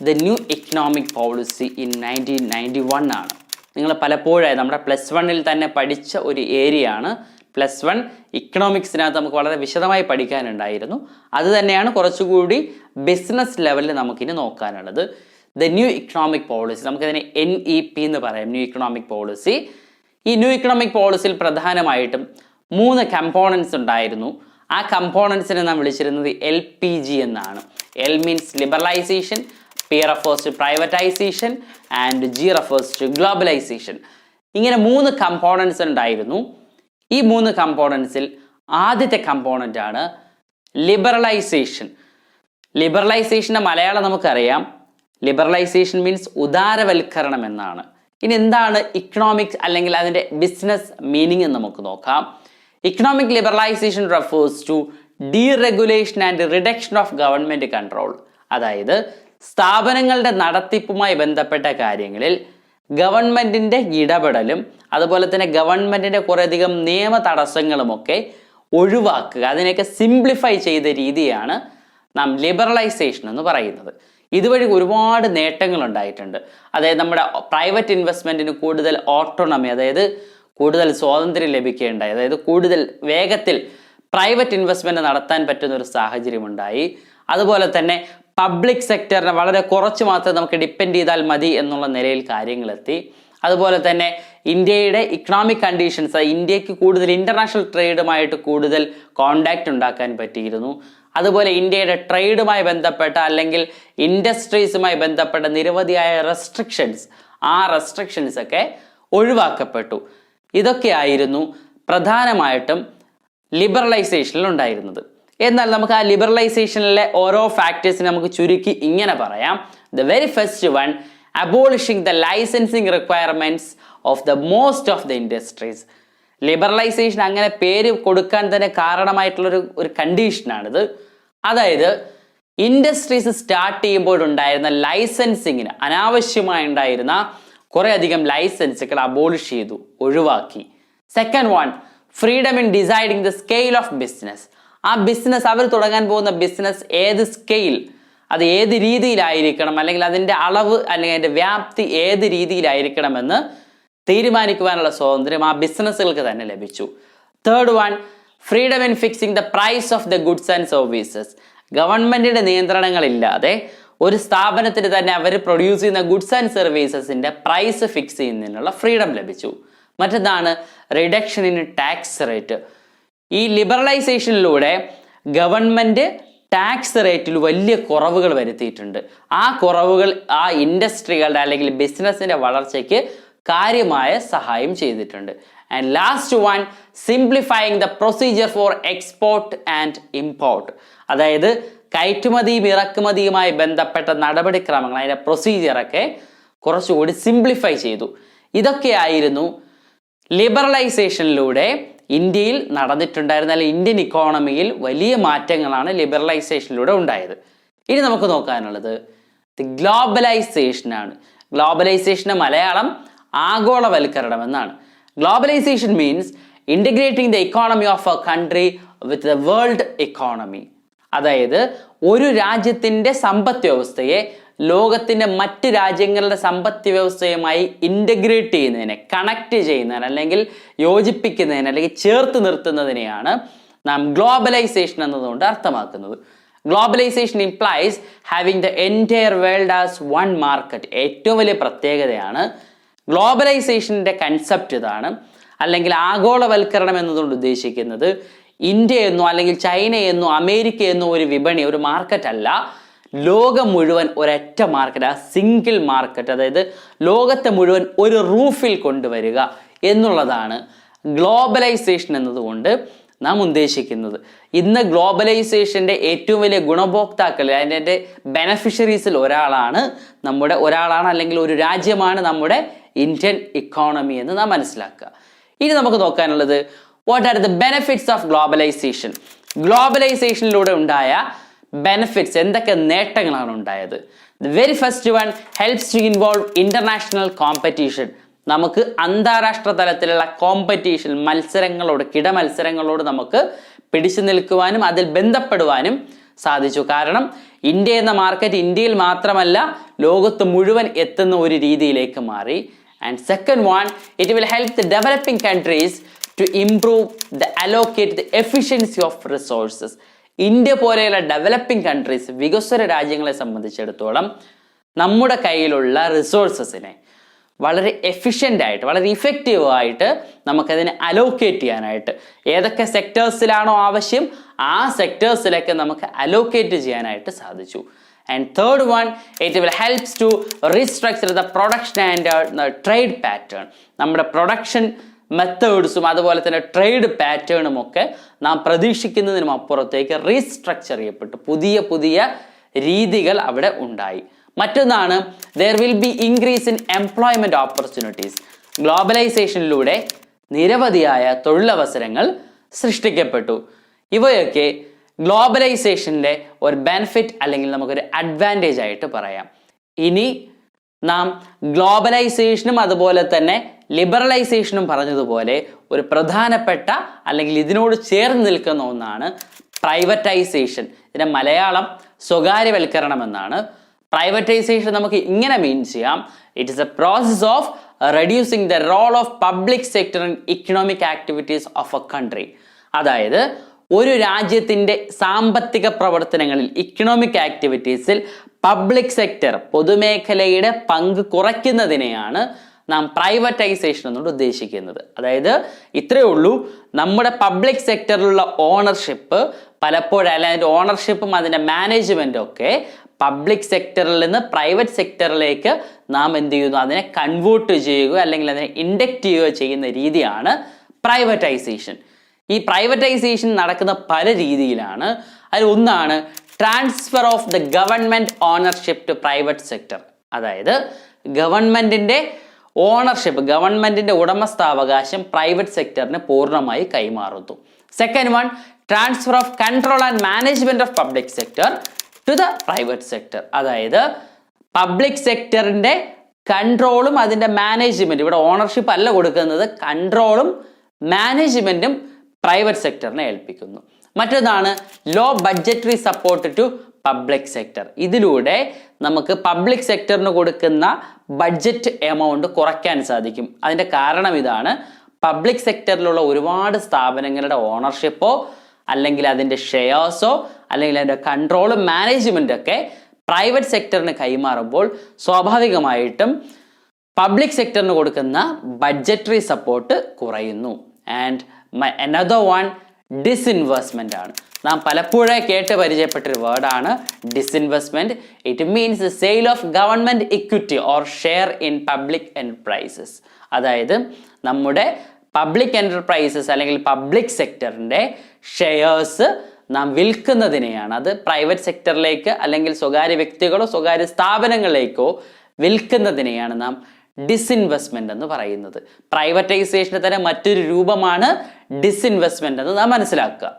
The new economic policy in 1991 ആണ്. നിങ്ങൾ പലപ്പോഴായി നമ്മുടെ +1 തന്നെ പഠിച്ച ഒരു ഏരിയ ആണ്. +1 ഇക്കണോമിക്സിനകത്ത് നമുക്ക് വളരെ വിശദമായി പഠിക്കാനുണ്ടായിരുന്നു. അത് തന്നെയാണ് കുറച്ചുകൂടി ബിസിനസ് ലെവലിൽ നമുക്കിനി നോക്കാനുള്ളത്. ദ ന്യൂ ഇക്കണോമിക് പോളിസി, നമുക്കതിനെ NEP എന്ന് പറയാം, ന്യൂ ഇക്കണോമിക് പോളിസി. ഈ ന്യൂ ഇക്കണോമിക് പോളിസിയിൽ പ്രധാനമായിട്ടും 3 കമ്പോണൻസ് ഉണ്ടായിരുന്നു. ആ കമ്പോണൻസിനെ നാം വിളിച്ചിരുന്നത് LPG എന്നാണ്. L means liberalisation, P refers to privatization and G refers to globalization. ഇങ്ങനെ 3 കമ്പോണൻസ് ഉണ്ടായിരുന്നു. ഈ 3 കമ്പോണൻസിൽ ആദ്യത്തെ കമ്പോണൻ്റ് ആണ് ലിബറലൈസേഷൻ. ലിബറലൈസേഷൻ്റെ മലയാളം നമുക്കറിയാം. ലിബറലൈസേഷൻ മീൻസ് ഉദാരവൽക്കരണം എന്നാണ്. ഇനി എന്താണ് ഇക്കണോമിക്സ് അല്ലെങ്കിൽ അതിൻ്റെ ബിസിനസ് മീനിങ് എന്ന് നമുക്ക് നോക്കാം. Economic liberalisation refers to deregulation and reduction of government control. അതായത് സ്ഥാപനങ്ങളുടെ നടത്തിപ്പുമായി ബന്ധപ്പെട്ട കാര്യങ്ങളിൽ ഗവൺമെൻറ്റിൻ്റെ ഇടപെടലും അതുപോലെ തന്നെ ഗവൺമെൻറ്റിൻ്റെ കുറേയധികം നിയമ തടസ്സങ്ങളുമൊക്കെ ഒഴിവാക്കുക, അതിനെയൊക്കെ സിംപ്ലിഫൈ ചെയ്ത രീതിയാണ് നാം ലിബറലൈസേഷൻ എന്ന് പറയുന്നത്. ഇതുവഴി ഒരുപാട് നേട്ടങ്ങൾ ഉണ്ടായിട്ടുണ്ട്. അതായത് നമ്മുടെ പ്രൈവറ്റ് ഇൻവെസ്റ്റ്മെൻറ്റിന് കൂടുതൽ ഓട്ടോണമി, അതായത് കൂടുതൽ സ്വാതന്ത്ര്യം ലഭിക്കുകയുണ്ടായി. അതായത് കൂടുതൽ വേഗത്തിൽ പ്രൈവറ്റ് ഇൻവെസ്റ്റ്മെൻറ്റ് നടത്താൻ പറ്റുന്ന ഒരു സാഹചര്യം ഉണ്ടായി. അതുപോലെ തന്നെ പബ്ലിക് സെക്ടറിനെ വളരെ കുറച്ച് മാത്രം നമുക്ക് ഡിപ്പെൻഡ് ചെയ്താൽ മതി എന്നുള്ള നിലയിൽ കാര്യങ്ങളെത്തി. അതുപോലെ തന്നെ ഇന്ത്യയുടെ ഇക്കണോമിക് കണ്ടീഷൻസ്, ഇന്ത്യക്ക് കൂടുതൽ ഇൻ്റർനാഷണൽ ട്രേഡുമായിട്ട് കൂടുതൽ കോണ്ടാക്റ്റ് ഉണ്ടാക്കാൻ പറ്റിയിരുന്നു. അതുപോലെ ഇന്ത്യയുടെ ട്രേഡുമായി ബന്ധപ്പെട്ട അല്ലെങ്കിൽ ഇൻഡസ്ട്രീസുമായി ബന്ധപ്പെട്ട നിരവധിയായ റെസ്ട്രിക്ഷൻസ്, ആ റെസ്ട്രിക്ഷൻസ് ഒക്കെ ഒഴിവാക്കപ്പെട്ടു. ഇതൊക്കെയായിരുന്നു പ്രധാനമായിട്ടും ലിബറലൈസേഷനിൽ ഉണ്ടായിരുന്നത്. എന്നാൽ നമുക്ക് ആ ലിബറലൈസേഷനിലെ ഓരോ ഫാക്ടേഴ്സിനെ നമുക്ക് ചുരുക്കി ഇങ്ങനെ പറയാം. The very first one, abolishing the licensing requirements of the most of the industries. Liberalisation അങ്ങനെ പേര് കൊടുക്കാൻ തന്നെ കാരണമായിട്ടുള്ളൊരു കണ്ടീഷനാണിത്. അതായത് ഇൻഡസ്ട്രീസ് സ്റ്റാർട്ട് ചെയ്യുമ്പോഴുണ്ടായിരുന്ന ലൈസൻസിങ്ങിന് അനാവശ്യമായി ഉണ്ടായിരുന്ന കുറേ അധികം ലൈസൻസുകൾ അബോളിഷ് ചെയ്തു, ഒഴിവാക്കി. Second one, freedom in deciding the scale of business. ആ ബിസിനസ്, അവർ തുടങ്ങാൻ പോകുന്ന ബിസിനസ് ഏത് സ്കെയിൽ, അത് ഏത് രീതിയിലായിരിക്കണം, അല്ലെങ്കിൽ അതിൻ്റെ അളവ് അല്ലെങ്കിൽ അതിൻ്റെ വ്യാപ്തി ഏത് രീതിയിലായിരിക്കണമെന്ന് തീരുമാനിക്കുവാനുള്ള സ്വാതന്ത്ര്യം ആ ബിസിനസ്സുകൾക്ക് തന്നെ ലഭിച്ചു. Third one, freedom in fixing the price of the goods and services. ഗവൺമെൻറ്റിൻ്റെ നിയന്ത്രണങ്ങളില്ലാതെ ഒരു സ്ഥാപനത്തിന് തന്നെ അവർ പ്രൊഡ്യൂസ് ചെയ്യുന്ന ഗുഡ്സ് ആൻഡ് സർവീസസിൻ്റെ പ്രൈസ് ഫിക്സ് ചെയ്യുന്നതിനുള്ള ഫ്രീഡം ലഭിച്ചു. മറ്റൊന്നാണ് റിഡക്ഷൻ ഇൻ ടാക്സ് റേറ്റ്. ഈ ലിബറലൈസേഷനിലൂടെ ഗവൺമെൻറ് ടാക്സ് റേറ്റിൽ വലിയ കുറവുകൾ വരുത്തിയിട്ടുണ്ട്. ആ കുറവുകൾ ആ ഇൻഡസ്ട്രികളുടെ അല്ലെങ്കിൽ ബിസിനസ്സിൻ്റെ വളർച്ചയ്ക്ക് കാര്യമായ സഹായം ചെയ്തിട്ടുണ്ട്. And last one, simplifying the procedure for export and import. അതായത് കയറ്റുമതിയും ഇറക്കുമതിയുമായി ബന്ധപ്പെട്ട നടപടിക്രമങ്ങൾ, അതിൻ്റെ പ്രൊസീജിയറൊക്കെ കുറച്ചുകൂടി സിംപ്ലിഫൈ ചെയ്തു. ഇതൊക്കെയായിരുന്നു ലിബറലൈസേഷനിലൂടെ ഇന്ത്യയിൽ നടന്നിട്ടുണ്ടായിരുന്ന, അല്ലെങ്കിൽ ഇന്ത്യൻ ഇക്കോണമിയിൽ വലിയ മാറ്റങ്ങളാണ് ലിബറലൈസേഷനിലൂടെ ഉണ്ടായത്. ഇനി നമുക്ക് നോക്കാനുള്ളത് ഗ്ലോബലൈസേഷനാണ്. ഗ്ലോബലൈസേഷൻ്റെ മലയാളം ആഗോളവൽക്കരണം എന്നാണ്. Globalisation means integrating the economy of a country with the world economy. അതായത് ഒരു രാജ്യത്തിൻ്റെ സമ്പദ് വ്യവസ്ഥയെ ലോകത്തിൻ്റെ മറ്റ് രാജ്യങ്ങളുടെ സമ്പദ് വ്യവസ്ഥയുമായി ഇൻ്റഗ്രേറ്റ് ചെയ്യുന്നതിനെ, കണക്ട് ചെയ്യുന്നതിന്, അല്ലെങ്കിൽ യോജിപ്പിക്കുന്നതിന്, അല്ലെങ്കിൽ ചേർത്ത് നിർത്തുന്നതിനെയാണ് നാം ഗ്ലോബലൈസേഷൻ എന്നതുകൊണ്ട് അർത്ഥമാക്കുന്നത്. Globalisation implies having the entire world as one market. ഏറ്റവും വലിയ പ്രത്യേകതയാണ് ഗ്ലോബലൈസേഷൻ്റെ കൺസെപ്റ്റ് ഇതാണ്. അല്ലെങ്കിൽ ആഗോളവൽക്കരണം എന്നതുകൊണ്ട് ഉദ്ദേശിക്കുന്നത് ഇന്ത്യ എന്നോ അല്ലെങ്കിൽ ചൈന എന്നോ അമേരിക്ക എന്നോ ഒരു വിപണി, ഒരു മാർക്കറ്റ് അല്ല, ലോകം മുഴുവൻ ഒരൊറ്റ മാർക്കറ്റ്, ആ സിംഗിൾ മാർക്കറ്റ്, അതായത് ലോകത്തെ മുഴുവൻ ഒരു റൂഫിൽ കൊണ്ടുവരിക എന്നുള്ളതാണ് ഗ്ലോബലൈസേഷൻ എന്നതുകൊണ്ട് നാം ഉദ്ദേശിക്കുന്നത്. ഇന്ന് ഗ്ലോബലൈസേഷൻ്റെ ഏറ്റവും വലിയ ഗുണഭോക്താക്കൾ, അതിൻ്റെ ബെനഫിഷ്യറീസിൽ ഒരാളാണ് അല്ലെങ്കിൽ ഒരു രാജ്യമാണ് നമ്മുടെ ഇന്ത്യൻ ഇക്കോണമി എന്ന് നാം മനസ്സിലാക്കുക. ഇനി നമുക്ക് നോക്കാനുള്ളത് what are the benefits of globalisation. ഗ്ലോബലൈസേഷനിലൂടെ ഉണ്ടായ ബെനിഫിറ്റ്സ്, എന്തൊക്കെ നേട്ടങ്ങളാണ് ഉണ്ടായത്? The very first one, helps to involve international competition. നമുക്ക് അന്താരാഷ്ട്ര തലത്തിലുള്ള കോമ്പറ്റീഷൻ, മത്സരങ്ങളോട്, കിടമത്സരങ്ങളോട് നമുക്ക് പിടിച്ചു നിൽക്കുവാനും അതിൽ ബന്ധപ്പെടുവാനും സാധിച്ചു. കാരണം ഇന്ത്യ എന്ന മാർക്കറ്റ് ഇന്ത്യയിൽ മാത്രമല്ല ലോകത്ത് മുഴുവൻ എത്തുന്ന ഒരു രീതിയിലേക്ക് മാറി. And second one, it will help the developing countries to improve the allocate the efficiency of resources. India പോലെയുള്ള ഡെവലപ്പിംഗ് കൺട്രീസ്, വികസ്വര രാജ്യങ്ങളെ സംബന്ധിച്ചിടത്തോളം നമ്മുടെ കയ്യിലുള്ള റിസോഴ്സസിനെ വളരെ എഫിഷ്യൻ്റ് ആയിട്ട്, വളരെ ഇഫക്റ്റീവായിട്ട് നമുക്കതിനെ അലോക്കേറ്റ് ചെയ്യാനായിട്ട്, ഏതൊക്കെ സെക്ടേഴ്സിലാണോ ആവശ്യം ആ സെക്ടേഴ്സിലൊക്കെ നമുക്ക് അലോക്കേറ്റ് ചെയ്യാനായിട്ട് സാധിച്ചു. And third one, it will helps to restructure the production and trade pattern. നമ്മുടെ പ്രൊഡക്ഷൻ മെത്തേഡ്സും അതുപോലെ തന്നെ ട്രേഡ് പാറ്റേണും ഒക്കെ നാം പ്രതീക്ഷിക്കുന്നതിനും അപ്പുറത്തേക്ക് റീസ്ട്രക്ചർ ചെയ്യപ്പെട്ടു. പുതിയ പുതിയ രീതികൾ അവിടെ ഉണ്ടായി. മറ്റൊന്നാണ്, there will be increase in employment opportunities. ഗ്ലോബലൈസേഷനിലൂടെ നിരവധിയായ തൊഴിലവസരങ്ങൾ സൃഷ്ടിക്കപ്പെട്ടു. ഇവയൊക്കെ ഗ്ലോബലൈസേഷൻ്റെ ഒരു ബെനിഫിറ്റ് അല്ലെങ്കിൽ നമുക്കൊരു അഡ്വാൻറ്റേജ് ആയിട്ട് പറയാം. ഇനി നാം ഗ്ലോബലൈസേഷനും അതുപോലെ തന്നെ ലിബറലൈസേഷനും പറഞ്ഞതുപോലെ ഒരു പ്രധാനപ്പെട്ട അല്ലെങ്കിൽ ഇതിനോട് ചേർന്ന് നിൽക്കുന്ന ഒന്നാണ് പ്രൈവറ്റൈസേഷൻ. ഇതിന്റെ മലയാളം സ്വകാര്യവൽക്കരണം എന്നാണ്. പ്രൈവറ്റൈസേഷൻ നമുക്ക് ഇങ്ങനെ മീൻ ചെയ്യാം, it is a process of reducing the role of public sector in economic activities of a country. അതായത് ഒരു രാജ്യത്തിൻ്റെ സാമ്പത്തിക പ്രവർത്തനങ്ങളിൽ, ഇക്കണോമിക് ആക്ടിവിറ്റീസിൽ പബ്ലിക് സെക്ടർ, പൊതുമേഖലയുടെ പങ്ക് കുറയ്ക്കുന്നതിനെയാണ് നാം പ്രൈവറ്റൈസേഷൻ എന്നോട് ഉദ്ദേശിക്കുന്നത്. അതായത് ഇത്രയേ ഉള്ളൂ, നമ്മുടെ പബ്ലിക് സെക്ടറിലുള്ള ഓണർഷിപ്പ് പലപ്പോഴും, അല്ലെങ്കിൽ അതിൻ്റെ ഓണർഷിപ്പും അതിൻ്റെ മാനേജ്മെൻറ്റും ഒക്കെ പബ്ലിക് സെക്ടറിൽ നിന്ന് പ്രൈവറ്റ് സെക്ടറിലേക്ക് നാം എന്ത് ചെയ്യുന്നു, അതിനെ കൺവേർട്ട് ചെയ്യുക അല്ലെങ്കിൽ അതിനെ ഇൻഡക്റ്റ് ചെയ്യുക ചെയ്യുന്ന രീതിയാണ് പ്രൈവറ്റൈസേഷൻ. ഈ പ്രൈവറ്റൈസേഷൻ നടക്കുന്ന പല രീതിയിലാണ്. അതിൽ ഒന്നാണ് transfer of the government ownership to private sector. അതായത് ഗവൺമെന്റിന്റെ ഓണർഷിപ്പ്, ഗവൺമെന്റിന്റെ ഉടമസ്ഥാവകാശം പ്രൈവറ്റ് സെക്ടറിന് പൂർണ്ണമായി കൈമാറുന്നു. Second one, transfer of control and management of public sector to the private sector. അതായത് പബ്ലിക് സെക്ടറിന്റെ കൺട്രോളും അതിന്റെ മാനേജ്മെന്റ്, ഇവിടെ ഓണർഷിപ്പ് അല്ല കൊടുക്കുന്നത്, കൺട്രോളും മാനേജ്മെന്റും പ്രൈവറ്റ് സെക്ടറിനെ ഏൽപ്പിക്കുന്നു. മറ്റൊന്നാണ് low budgetary support to public sector. ഇതിലൂടെ നമുക്ക് പബ്ലിക് സെക്ടറിന് കൊടുക്കുന്ന ബഡ്ജറ്റ് എമൗണ്ട് കുറയ്ക്കാൻ സാധിക്കും. അതിൻ്റെ കാരണം ഇതാണ്, പബ്ലിക് സെക്ടറിലുള്ള ഒരുപാട് സ്ഥാപനങ്ങളുടെ ഓണർഷിപ്പോ അല്ലെങ്കിൽ അതിൻ്റെ ഷെയർസോ അല്ലെങ്കിൽ അതിൻ്റെ കൺട്രോളും മാനേജ്മെൻ്റ് ഒക്കെ പ്രൈവറ്റ് സെക്ടറിന് കൈമാറുമ്പോൾ സ്വാഭാവികമായിട്ടും പബ്ലിക് സെക്ടറിന് കൊടുക്കുന്ന ബഡ്ജറ്ററി സപ്പോർട്ട് കുറയുന്നു. ആൻഡ് another one, ഡിസ്ഇൻവെസ്റ്റ്മെന്റ് ആണ്. നാം പലപ്പോഴും കേട്ട് പരിചയപ്പെട്ടൊരു വേർഡാണ് disinvestment. It means the sale of government equity or share in public enterprises. അതായത് നമ്മുടെ പബ്ലിക് എന്റർപ്രൈസസ് അല്ലെങ്കിൽ പബ്ലിക് സെക്ടറിന്റെ ഷെയർസ് നാം വിൽക്കുന്നതിനെയാണ്, അത് പ്രൈവറ്റ് സെക്ടറിലേക്ക് അല്ലെങ്കിൽ സ്വകാര്യ വ്യക്തികളോ സ്വകാര്യ സ്ഥാപനങ്ങളിലേക്കോ വിൽക്കുന്നതിനെയാണ് നാം ഡിസ്ഇൻവെസ്റ്റ്മെന്റ് എന്ന് പറയുന്നത്. പ്രൈവറ്റൈസേഷന്റെ തന്നെ മറ്റൊരു രൂപമാണ് ഡിസ്ഇൻവെസ്റ്റ്മെന്റ് എന്ന് നാം മനസ്സിലാക്കുക.